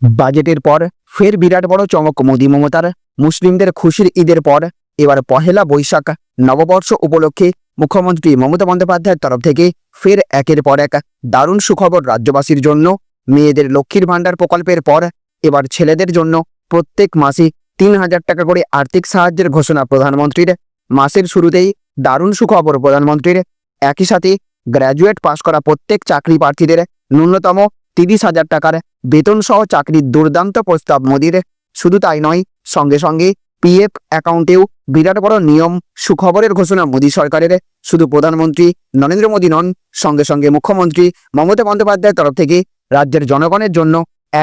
বাজেটের পর ফের বিরাট বড় চমক মোদি মমতার। মুসলিমদের খুশির ঈদের পর এবার পহেলা বৈশাখ নববর্ষ উপলক্ষে মুখ্যমন্ত্রী মমতা বন্দ্যোপাধ্যায়ের তরফ থেকে ফের একের পর এক দারুণ সুখবর রাজ্যবাসীর জন্য। মেয়েদের লক্ষ্মীর ভাণ্ডার প্রকল্পের পর এবার ছেলেদের জন্য প্রত্যেক মাসে ৩,০০০ টাকা করে আর্থিক সাহায্যের ঘোষণা প্রধানমন্ত্রীর। মাসের শুরুতেই দারুণ সুখবর প্রধানমন্ত্রীর। একই সাথে গ্র্যাজুয়েট পাশ করা প্রত্যেক চাকরি প্রার্থীদের ন্যূনতম ৩০,০০০ টাকার বেতন সহ চাকরির দুর্দান্ত প্রস্তাব মোদির। শুধু তাই নয়, সঙ্গে সঙ্গে পিএফ অ্যাকাউন্টেও বিরাট বড় নিয়ম সুখবরের ঘোষণা মোদী সরকারের। শুধু প্রধানমন্ত্রী নরেন্দ্র মোদী নন, সঙ্গে সঙ্গে মুখ্যমন্ত্রী মমতা বন্দ্যোপাধ্যায়ের তরফ থেকে রাজ্যের জনগণের জন্য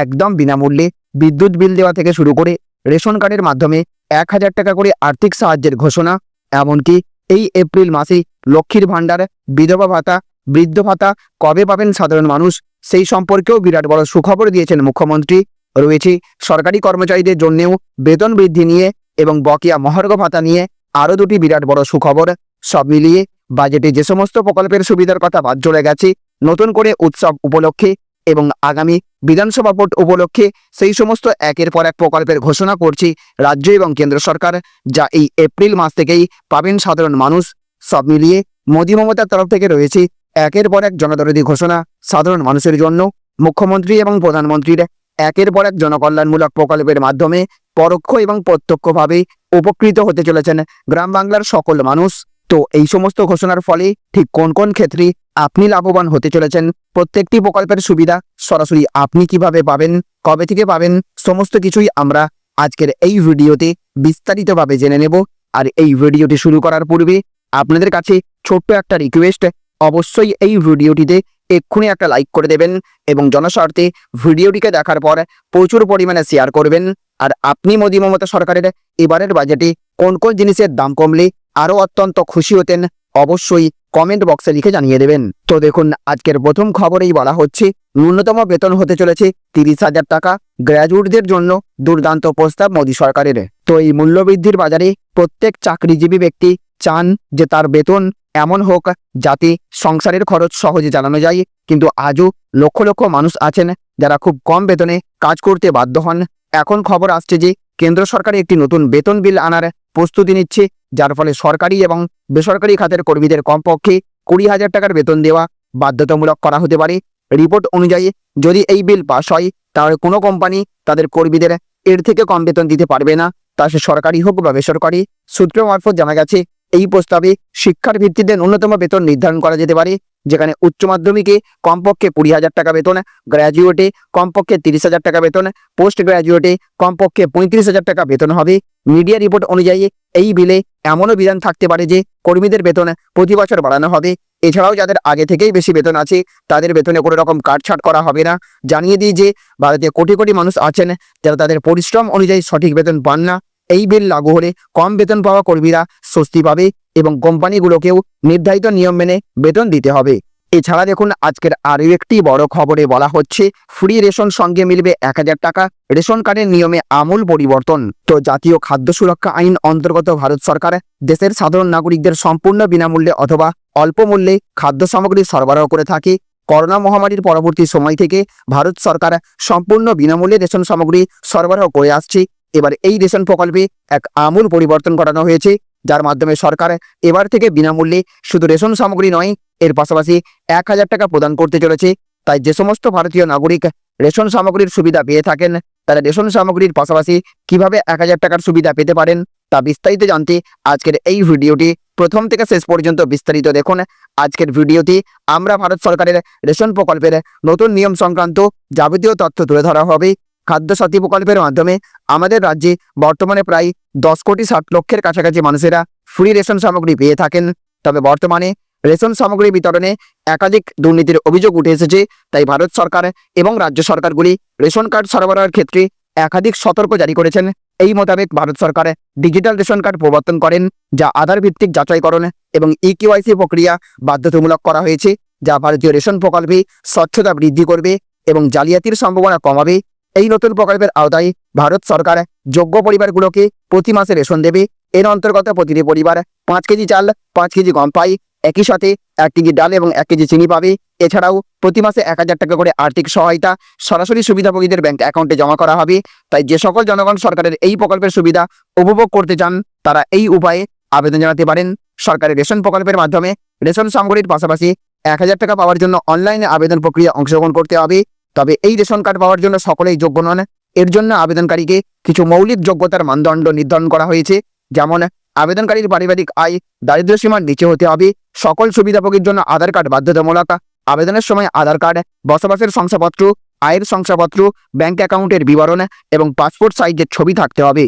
একদম বিনামূল্যে বিদ্যুৎ বিল দেওয়া থেকে শুরু করে রেশন কার্ডের মাধ্যমে ১,০০০ টাকা করে আর্থিক সাহায্যের ঘোষণা। এমনকি এই এপ্রিল মাসে লক্ষ্মীর ভাণ্ডার, বিধবা ভাতা, বৃদ্ধ ভাতা কবে পাবেন সাধারণ মানুষ, সেই সম্পর্কেও বিরাট বড় সুখবর দিয়েছেন মুখ্যমন্ত্রী। রয়েছে সরকারি কর্মচারীদের জন্যেও বেতন বৃদ্ধি নিয়ে এবং বকেয়া মহার্ঘ ভাতা নিয়ে আরও দুটি বিরাট বড় সুখবর। সব মিলিয়ে বাজেটে যে সমস্ত প্রকল্পের সুবিধার কথা বাদ চলে গেছে, নতুন করে উৎসব উপলক্ষে এবং আগামী বিধানসভা ভোট উপলক্ষে সেই সমস্ত একের পর এক প্রকল্পের ঘোষণা করছে রাজ্য এবং কেন্দ্র সরকার, যা এই এপ্রিল মাস থেকেই পাবেন সাধারণ মানুষ। সব মিলিয়ে মোদী মমতার তরফ থেকে রয়েছে একের পর এক জনদরদী ঘোষণা সাধারণ মানুষের জন্য। মুখ্যমন্ত্রী এবং প্রধানমন্ত্রীর একের পর এক জনকল্যাণমূলক প্রকল্পের মাধ্যমে পরোক্ষ এবং প্রত্যক্ষভাবে উপকৃত হতে চলেছেন গ্রাম বাংলার সকল মানুষ। তো এই সমস্ত ঘোষণার ফলে ঠিক কোন কোন ক্ষেত্রে আপনি লাভবান হতে চলেছেন, প্রত্যেকটি প্রকল্পের সুবিধা সরাসরি আপনি কিভাবে পাবেন, কবে থেকে পাবেন, সমস্ত কিছুই আমরা আজকের এই ভিডিওতে বিস্তারিতভাবে জেনে নেব। আর এই ভিডিওটি শুরু করার পূর্বে আপনাদের কাছে ছোট্ট একটা রিকোয়েস্ট, অবশ্যই এই ভিডিওটিতে এক্ষুনি একটা লাইক করে দেবেন এবং জনস্বার্থে ভিডিওটিকে দেখার পর প্রচুর পরিমাণে শেয়ার করবেন। আর আপনি মোদী মমতা সরকারের এবারের বাজেটে কোন কোন জিনিসের দাম কমলে আরও অত্যন্ত খুশি হতেন, অবশ্যই কমেন্ট বক্সে লিখে জানিয়ে দেবেন। তো দেখুন, আজকের প্রথম খবরেই বলা হচ্ছে ন্যূনতম বেতন হতে চলেছে ৩০,০০০ টাকা। গ্র্যাজুয়েটদের জন্য দুর্দান্ত প্রস্তাব মোদী সরকারের। তো এই মূল্যবৃদ্ধির বাজারে প্রত্যেক চাকরিজীবী ব্যক্তি চান যে তার বেতন এমন হোক যাতে সংসারের খরচ সহজে চালানো যায়। কিন্তু আজও লক্ষ লক্ষ মানুষ আছেন যারা খুব কম বেতনে কাজ করতে বাধ্য হন। এখন খবর আসছে যে কেন্দ্র সরকার একটি নতুন বেতন বিল আনার প্রস্তুতি নিচ্ছে, যার ফলে সরকারি এবং বেসরকারি খাতের কর্মীদের কমপক্ষে ২০,০০০ টাকার বেতন দেওয়া বাধ্যতামূলক করা হতে পারে। রিপোর্ট অনুযায়ী যদি এই বিল পাস হয়, তাহলে কোনো কোম্পানি তাদের কর্মীদের এর থেকে কম বেতন দিতে পারবে না, তা সে সরকারি হোক বা বেসরকারি। সূত্র মারফত জানা গেছে এই প্রস্তাবে শিক্ষার ভিত্তিতে ন্যূনতম বেতন নির্ধারণ করা যেতে পারে, যেখানে উচ্চ মাধ্যমিকে কমপক্ষে ২০,০০০ টাকা বেতন, গ্র্যাজুয়েটে কমপক্ষে ৩০,০০০ টাকা বেতন, পোস্ট গ্র্যাজুয়েটে কমপক্ষে ৩৫,০০০ টাকা বেতন হবে। মিডিয়া রিপোর্ট অনুযায়ী এই বিলে এমনও বিধান থাকতে পারে যে কর্মীদের বেতন প্রতি বছর বাড়ানো হবে। এছাড়াও যাদের আগে থেকেই বেশি বেতন আছে তাদের বেতনে কোনো রকম কাটছাট করা হবে না। জানিয়ে দিই যে ভারতে কোটি কোটি মানুষ আছেন যারা তাদের পরিশ্রম অনুযায়ী সঠিক বেতন পান না। এই বিল লাগু হলে কম বেতন পাওয়া কর্মীরা স্বস্তি পাবে এবং কোম্পানিগুলোকেও নির্ধারিত নিয়ম মেনে বেতন দিতে হবে। এছাড়া দেখুন, আজকের আরও একটি বড় খবরে বলা হচ্ছে ফ্রি রেশন সঙ্গে মিলবে ১,০০০ টাকা। রেশন কার্ডের নিয়মে আমূল পরিবর্তন। তো জাতীয় খাদ্য সুরক্ষা আইন অন্তর্গত ভারত সরকার দেশের সাধারণ নাগরিকদের সম্পূর্ণ বিনামূল্যে অথবা অল্প মূল্যে খাদ্য সামগ্রী সরবরাহ করে থাকে। করোনা মহামারীর পরবর্তী সময় থেকে ভারত সরকার সম্পূর্ণ বিনামূল্যে রেশন সামগ্রী সরবরাহ করে আসছে। এবার এই রেশন প্রকল্পে এক আমূল পরিবর্তন করানো হয়েছে, যার মাধ্যমে সরকার এবার থেকে বিনামূল্যে শুধু রেশন সামগ্রী নয়, এর পাশাপাশি ১,০০০ টাকা প্রদান করতে চলেছে। তাই যে সমস্ত ভারতীয় নাগরিক রেশন সামগ্রীর সুবিধা পেয়ে থাকেন, তারা রেশন সামগ্রীর পাশাপাশি কিভাবে ১,০০০ টাকার সুবিধা পেতে পারেন তা বিস্তারিত জানতে আজকের এই ভিডিওটি প্রথম থেকে শেষ পর্যন্ত বিস্তারিত দেখুন। আজকের ভিডিওতে আমরা ভারত সরকারের রেশন প্রকল্পের নতুন নিয়ম সংক্রান্ত যাবতীয় তথ্য তুলে ধরা হবে। খাদ্য সাথী প্রকল্পের মাধ্যমে আমাদের রাজ্যে বর্তমানে প্রায় ১০,৬০,০০,০০০ কাছাকাছি মানুষেরা ফ্রি রেশন সামগ্রী পেয়ে থাকেন। তবে বর্তমানে রেশন সামগ্রী বিতরণে একাধিক দুর্নীতির অভিযোগ উঠে এসেছে। তাই ভারত সরকার এবং রাজ্য সরকারগুলি রেশন কার্ড সরবরাহের ক্ষেত্রে একাধিক সতর্ক জারি করেছেন। এই মোতাবেক ভারত সরকার ডিজিটাল রেশন কার্ড প্রবর্তন করেন, যা আধার ভিত্তিক যাচাইকরণ এবং ইকেওয়াইসি প্রক্রিয়া বাধ্যতামূলক করা হয়েছে, যা ভারতীয় রেশন প্রকল্পে স্বচ্ছতা বৃদ্ধি করবে এবং জালিয়াতির সম্ভাবনা কমাবে। এই নতুন প্রকল্পের আওতায় ভারত সরকার যোগ্য পরিবারগুলোকে প্রতি মাসে রেশন দেবে। এর অন্তর্গত প্রতিটি পরিবার ৫ কেজি চাল, ৫ কেজি গম পায়, একই সাথে 1 কেজি ডাল এবং 1 কেজি চিনি পাবে। এছাড়াও প্রতি মাসে 1000 টাকা করে আর্থিক সহায়তা সরাসরি সুবিধাভোগীদের ব্যাংক অ্যাকাউন্টে জমা করা হবে। তাই যে সকল জনগণ সরকারের এই প্রকল্পের সুবিধা উপভোগ করতে চান তারা এই উপায়ে আবেদন জানাতে পারেন। সরকারি রেশন প্রকল্পের মাধ্যমে রেশন সামগ্রীর পাশাপাশি 1000 টাকা পাওয়ার জন্য অনলাইনে আবেদন প্রক্রিয়া অংশগ্রহণ করতে হবে। তবে এই রেশন কার্ড পাওয়ার জন্য সকলেই যোগ্য নন। এর জন্য আবেদনকারীকে কিছু মৌলিক যোগ্যতার মানদণ্ড নির্ধারণ করা হয়েছে। যেমন আবেদনকারীর পারিবারিক আয় দারিদ্র্য সীমার নিচে হতে হবে। সকল সুবিধাভোগীর জন্য আধার কার্ড বাধ্যতামূলক। আবেদনের সময় আধার কার্ড, বসবাসের শংসাপত্র, আয়ের শংসাপত্র, ব্যাংক অ্যাকাউন্টের বিবরণ এবং পাসপোর্ট সাইজের ছবি থাকতে হবে।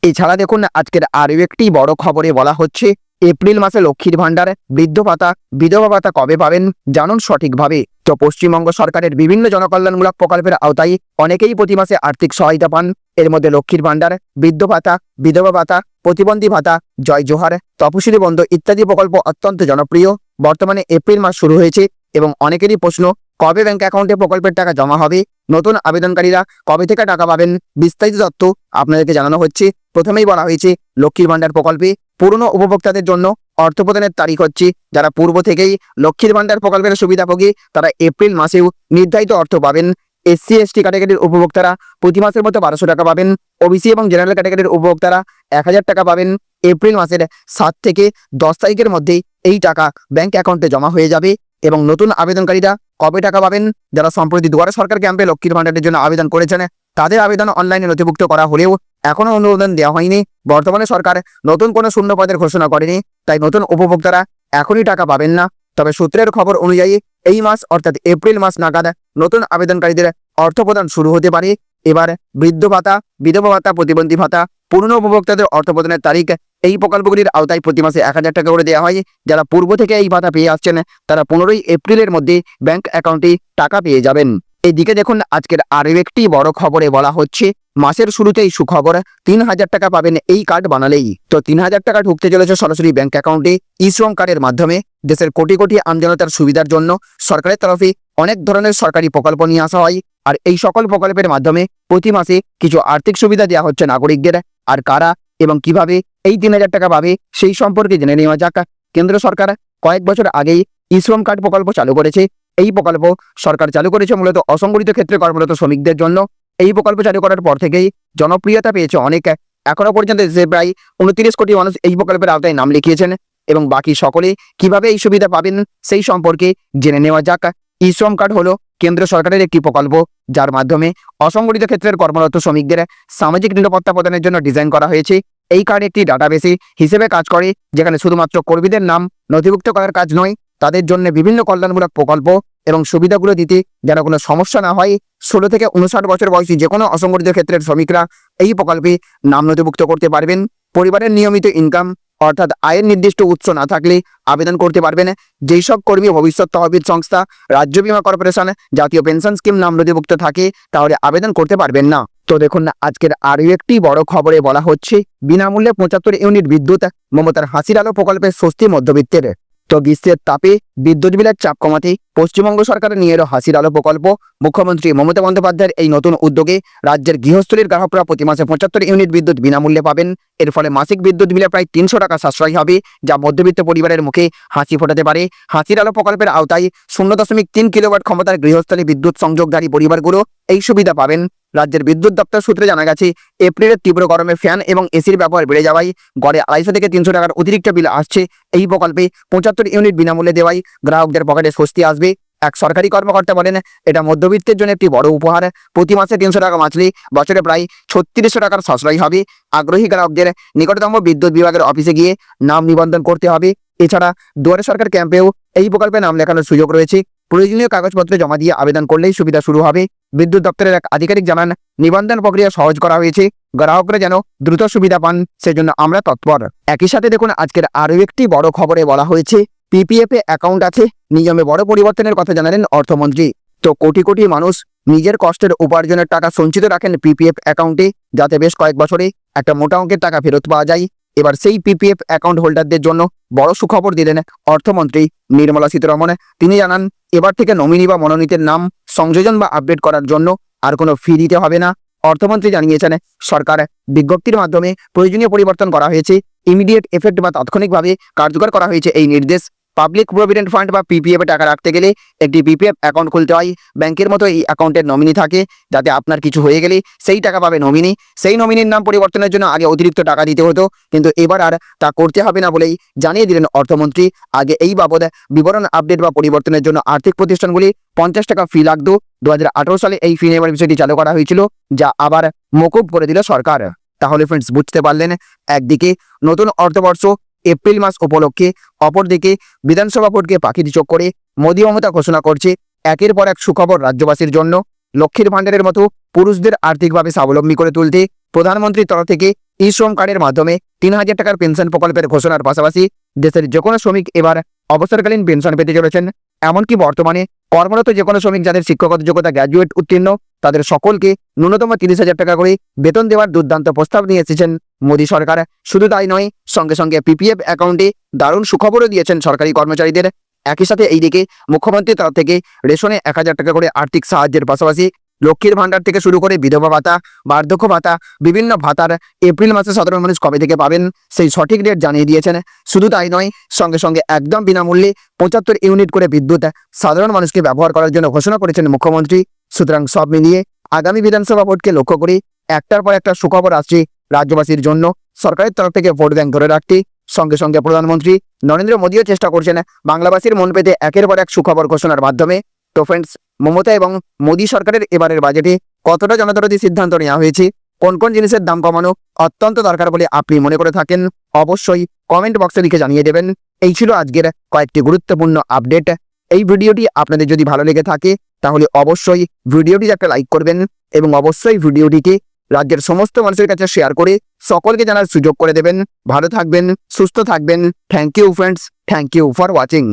এছাড়া দেখুন আজকের আরও একটি বড় খবরে বলা হচ্ছে এপ্রিল মাসে লক্ষ্মীর ভাণ্ডার, বৃদ্ধ ভাতা, বিধবা ভাতা কবে পাবেন জানুন সঠিকভাবে। তো পশ্চিমবঙ্গ সরকারের বিভিন্ন জনকল্যাণমূলক প্রকল্পের আওতায় অনেকেই প্রতি মাসে আর্থিক সহায়তা পান। এর মধ্যে লক্ষ্মীর ভাণ্ডার, বৃদ্ধ ভাতা, বিধবা ভাতা, প্রতিবন্ধী ভাতা, জয় জোহার, তপশিলি বন্ধ ইত্যাদি প্রকল্প অত্যন্ত জনপ্রিয়। বর্তমানে এপ্রিল মাস শুরু হয়েছে এবং অনেকেরই প্রশ্ন কবে ব্যাংক অ্যাকাউন্টে প্রকল্পের টাকা জমা হবে, নতুন আবেদনকারীরা কবে থেকে টাকা পাবেন। বিস্তারিত তথ্য আপনাদেরকে জানানো হচ্ছে। প্রথমেই বলা হয়েছে লক্ষ্মীর ভাণ্ডার প্রকল্পে পুরনো উপভোক্তাদের জন্য অর্থ প্রদানের তারিখ হচ্ছে যারা পূর্ব থেকেই লক্ষ্মীর ভাণ্ডার প্রকল্পের সুবিধাভোগী তারা এপ্রিল মাসেও নির্ধারিত অর্থ পাবেন। SC ST ক্যাটাগরির উপভোক্তারা প্রতি মাসের মতো 1200 টাকা পাবেন। OBC এবং জেনারেল ক্যাটাগরির উপভোক্তারা 1000 টাকা পাবেন। এপ্রিল মাসের 7 থেকে 10 তারিখের মধ্যেই এই টাকা ব্যাংক অ্যাকাউন্টে জমা হয়ে যাবে। এবং নতুন আবেদনকারীরা কবে টাকা পাবেন, যারা সম্প্রতি দুয়ারে সরকার ক্যাম্পে লক্ষ্মীর ভাণ্ডারের জন্য আবেদন করেছেন তাদের আবেদন অনলাইনে নথিভুক্ত করা হলেও এখনও অনুমোদন দেওয়া হয়নি। বর্তমানে সরকার নতুন কোনো শূন্য পদের ঘোষণা করেনি, তাই নতুন উপভোক্তারা এখনই টাকা পাবেন না। তবে সূত্রের খবর অনুযায়ী এই মাস অর্থাৎ এপ্রিল মাস নাগাদ নতুন আবেদনকারীদের অর্থ প্রদান শুরু হতে পারে। এবার বৃদ্ধ ভাতা, বিধবা ভাতা, প্রতিবন্ধী ভাতা, পুরনো উপভোক্তাদের অর্থ প্রদানের তারিখ এই প্রকল্পগুলির আওতায় প্রতি মাসে 1000 টাকা করে দেওয়া হয়। যারা পূর্ব থেকে এই ভাতা পেয়ে আসছেন তারা 15ই এপ্রিলের মধ্যে ব্যাংক অ্যাকাউন্টে টাকা পেয়ে যাবেন। এদিকে দেখুন আজকের আরও একটি বড় খবরে বলা হচ্ছে মাসের শুরুতেই সুখবর, 3000 টাকা পাবেন এই কার্ড বানালেই। তো 3000 টাকা ঢুকতে চলেছে সরাসরি ব্যাংক অ্যাকাউন্টে ই-শ্রম কার্ডের মাধ্যমে। দেশের কোটি কোটি আমজনতার সুবিধার জন্য সরকারের তরফে অনেক ধরনের সরকারি প্রকল্প নিয়ে আসা হয়। আর এই সকল প্রকল্পের মাধ্যমে প্রতি মাসে কিছু আর্থিক সুবিধা দেওয়া হচ্ছে নাগরিকদের। আর কারা এবং কিভাবে এই 3000 টাকা পাবে সেই সম্পর্কে জেনে নেওয়া যাক। কেন্দ্র সরকার কয়েক বছর আগেই ই-শ্রম কার্ড প্রকল্প চালু করেছে। এই প্রকল্প সরকার চালু করেছে মূলত অসংগঠিত ক্ষেত্রে কর্মরত শ্রমিকদের জন্য। এই প্রকল্প চালু করার পর থেকেই জনপ্রিয়তা পেয়েছে অনেক। এখনো পর্যন্ত দেশে প্রায় 29 কোটি মানুষ এই প্রকল্পের আওতায় নাম লিখিয়েছেন এবং বাকি সকলে কিভাবে এই সুবিধা পাবেন সেই সম্পর্কে জেনে নেওয়া যাক। ই-শ্রম কার্ড হলো কেন্দ্র সরকারের একটি প্রকল্প যার মাধ্যমে অসংগঠিত ক্ষেত্রের কর্মরত শ্রমিকদের সামাজিক নিরাপত্তা প্রদানের জন্য ডিজাইন করা হয়েছে। এই কার্ড একটি ডাটাবেসে হিসেবে কাজ করে, যেখানে শুধুমাত্র কর্মীদের নাম নথিভুক্ত করার কাজ নয়, তাদের জন্য বিভিন্ন কল্যাণমূলক প্রকল্প এবং সুবিধাগুলো দিতে যেন কোনো সমস্যা না হয়। 16 থেকে 59 বছর বয়সী যে কোনো অসংগঠিত ক্ষেত্রের শ্রমিকরা এই প্রকল্পে নাম নথিভুক্ত করতে পারবেন। পরিবারের নিয়মিত ইনকাম অর্থাৎ আয়ের নির্দিষ্ট উৎস না থাকলে আবেদন করতে পারবেন। যেই সব কর্মী ভবিষ্যৎ তহবিল সংস্থা, রাজ্য বীমা কর্পোরেশন, জাতীয় পেনশন স্কিম নাম নথিভুক্ত থাকে তাহলে আবেদন করতে পারবেন না। তো দেখুন আজকের আরও একটি বড় খবরে বলা হচ্ছে বিনামূল্যে 75 ইউনিট বিদ্যুৎ, মমতার হাসির আলো প্রকল্পের স্বস্তি মধ্যবিত্তের। তো গ্রীষ্মের তাপে বিদ্যুৎ বিলের চাপ কমাতে পশ্চিমবঙ্গ সরকার নিয়ে এলো হাসির আলো প্রকল্প। মুখ্যমন্ত্রী মমতা বন্দ্যোপাধ্যায়ের এই নতুন উদ্যোগে রাজ্যের গৃহস্থলীর গ্রাহকরা প্রতি মাসে 75 ইউনিট বিদ্যুৎ বিনামূল্যে পাবেন। এর ফলে মাসিক বিদ্যুৎ বিলে প্রায় 300 টাকা সাশ্রয় হবে, যা মধ্যবিত্ত পরিবারের মুখে হাসি ফোটাতে পারে। হাসির আলো প্রকল্পের আওতায় 0.3 কিলোওয়াট ক্ষমতার গৃহস্থলী বিদ্যুৎ সংযোগকারী পরিবারগুলো এই সুবিধা পাবেন। রাজ্যের বিদ্যুৎ দপ্তর সূত্রে জানা গেছে এপ্রিলের তীব্র গরমে ফ্যান এবং এসির ব্যবহার বেড়ে যাওয়ায় গড়ে 250 থেকে 300 টাকার অতিরিক্ত বিল আসছে। এই প্রকল্পে 75 ইউনিট বিনামূল্যে দেওয়ায় গ্রাহকদের পকেটে স্বস্তি আসবে। এক সরকারি কর্মকর্তা বলেন, এটা মধ্যবিত্তের জন্য একটি বড় উপহার। প্রতি মাসে 300 টাকা বাঁচলে বছরে প্রায় 3600 টাকার সাশ্রয় হবে। আগ্রহী গ্রাহকদের নিকটতম বিদ্যুৎ বিভাগের অফিসে গিয়ে নাম নিবন্ধন করতে হবে। এছাড়া দুয়ারে সরকার ক্যাম্পেও এই প্রকল্পে নাম লেখানোর সুযোগ রয়েছে। প্রয়োজনীয় কাগজপত্র জমা দিয়ে আবেদন করলেই সুবিধা শুরু হবে। বিদ্যুৎ দপ্তরের এক আধিকারিক জানান, নিবন্ধন প্রক্রিয়া সহজ করা হয়েছে, গ্রাহকরা যেন দ্রুত সুবিধা পান সেজন্য আমরা তৎপর। একই সাথে দেখুন আজকের আরও একটি বড় খবরে বলা হয়েছে PPF এ অ্যাকাউন্ট আছে, নিয়মে বড় পরিবর্তনের কথা জানালেন অর্থমন্ত্রী। তো কোটি কোটি মানুষ নিজের কষ্টের উপার্জনের টাকা সঞ্চিত রাখেন PPF অ্যাকাউন্টে, যাতে বেশ কয়েক বছরে একটা মোটা অঙ্কের টাকা ফেরত পাওয়া যায়। এবার সেই PPF অ্যাকাউন্ট হোল্ডারদের জন্য বড় সুখবর দিলেন অর্থমন্ত্রী নির্মলা সীতারমণ। তিনি জানান, এবার থেকে নমিনি বা মনোনীতের নাম সংযোজন বা আপডেট করার জন্য আর কোনো ফি দিতে হবে না। অর্থমন্ত্রী জানিয়েছেন, সরকার বিজ্ঞপ্তির মাধ্যমে প্রয়োজনীয় পরিবর্তন করা হয়েছে। ইমিডিয়েট এফেক্ট বা তাৎক্ষণিকভাবে কার্যকর করা হয়েছে এই নির্দেশ। পাবলিক প্রভিডেন্ট ফান্ড বা পিপিএফ টাকা রাখতে গেলে একটি পিপিএফ অ্যাকাউন্ট খুলতে হয়। ব্যাংকের মতো এই অ্যাকাউন্টের নমিনি থাকে, যাতে আপনার কিছু হয়ে গেলে সেই টাকা পাবে নমিনি। সেই নমিনির নাম পরিবর্তনের জন্য আগে অতিরিক্ত টাকা দিতে হতো, কিন্তু এবার আর তা করতে হবে না বলেই জানিয়ে দিলেন অর্থমন্ত্রী। আগে এই বাবদ বিবরণ আপডেট বা পরিবর্তনের জন্য আর্থিক প্রতিষ্ঠানগুলি 50 টাকা ফি লাগতো। 2018 সালে এই ফি নেওয়ার বিষয়টি চালু করা হয়েছিল, যা আবার মকুব করে দিল সরকার। তাহলে ফ্রেন্ডস, বুঝতে পারলেন, একদিকে নতুন অর্থবর্ষ এপ্রিল মাস উপলক্ষে, অপরদিকে বিধানসভা ভোটকে পাখির চোখ করে মোদী মমতা ঘোষণা করছে একের পর এক সুখবর রাজ্যবাসীর জন্য। লক্ষ্মীর ভাণ্ডারের মতো পুরুষদের আর্থিকভাবে স্বাবলম্বী করে তুলতে প্রধানমন্ত্রীর তরফ থেকে ই-শ্রম কার্ডের মাধ্যমে 3000 টাকার পেনশন প্রকল্পের ঘোষণার পাশাপাশি দেশের যে কোনো শ্রমিক এবার অবসরকালীন পেনশন পেতে চলেছেন। এমনকি বর্তমানে কর্মরত যে কোনো শ্রমিক যাদের শিক্ষাগত যোগ্যতা গ্র্যাজুয়েট উত্তীর্ণ, তাদের সকলকে ন্যূনতম 30,000 টাকা করে বেতন দেওয়ার দুর্দান্ত প্রস্তাব নিয়ে এসেছেন মোদী সরকার। শুধু তাই নয়, সঙ্গে সঙ্গে পিপিএফ অ্যাকাউন্টে দারুণ সুখবরও দিয়েছেন সরকারি কর্মচারীদের। একই সাথে এইদিকে মুখ্যমন্ত্রীর তরফ থেকে রেশনে 1000 টাকা করে আর্থিক সাহায্যের পাশাপাশি লক্ষ্মীর ভাণ্ডার থেকে শুরু করে বিধবা ভাতা, বার্ধক্য ভাতা, বিভিন্ন ভাতার এপ্রিল মাসে সাধারণ মানুষ কবে থেকে পাবেন সেই সঠিক ডেট জানিয়ে দিয়েছেন। শুধু তাই নয়, সঙ্গে সঙ্গে একদম বিনামূল্যে 75 ইউনিট করে বিদ্যুৎ সাধারণ মানুষকে ব্যবহার করার জন্য ঘোষণা করেছেন মুখ্যমন্ত্রী। সুতরাং সব মিলিয়ে আগামী বিধানসভা ভোটকে লক্ষ্য করে একটার পর একটা সুখবর আসছে রাজ্যবাসীর জন্য। সরকারের তরফ থেকে ভোট ব্যাংক ধরে রাখতে সঙ্গে সঙ্গে প্রধানমন্ত্রী নরেন্দ্র মোদীও চেষ্টা করছেন বাংলাবাসীর মন পেতে একের পর এক সুখবর ঘোষণার মাধ্যমে। তো ফ্রেন্ডস, মমতা এবং মোদী সরকারের এবারের বাজেটে কতটা জনদরদী সিদ্ধান্ত নেওয়া হয়েছে, কোন কোন জিনিসের দাম কমানো অত্যন্ত দরকার বলে আপনি মনে করে থাকেন, অবশ্যই কমেন্ট বক্সে লিখে জানিয়ে দেবেন। এই ছিল আজকের কয়েকটি গুরুত্বপূর্ণ আপডেট। এই ভিডিওটি আপনাদের যদি ভালো লেগে থাকে তাহলে অবশ্যই ভিডিওটিতে একটা লাইক করবেন এবং অবশ্যই ভিডিওটিকে রাজ্যের সমস্ত মানুষের কাছে শেয়ার করে সকলকে জানার সুযোগ করে দেবেন। ভালো থাকবেন, সুস্থ থাকবেন। Thank you friends, thank you for watching.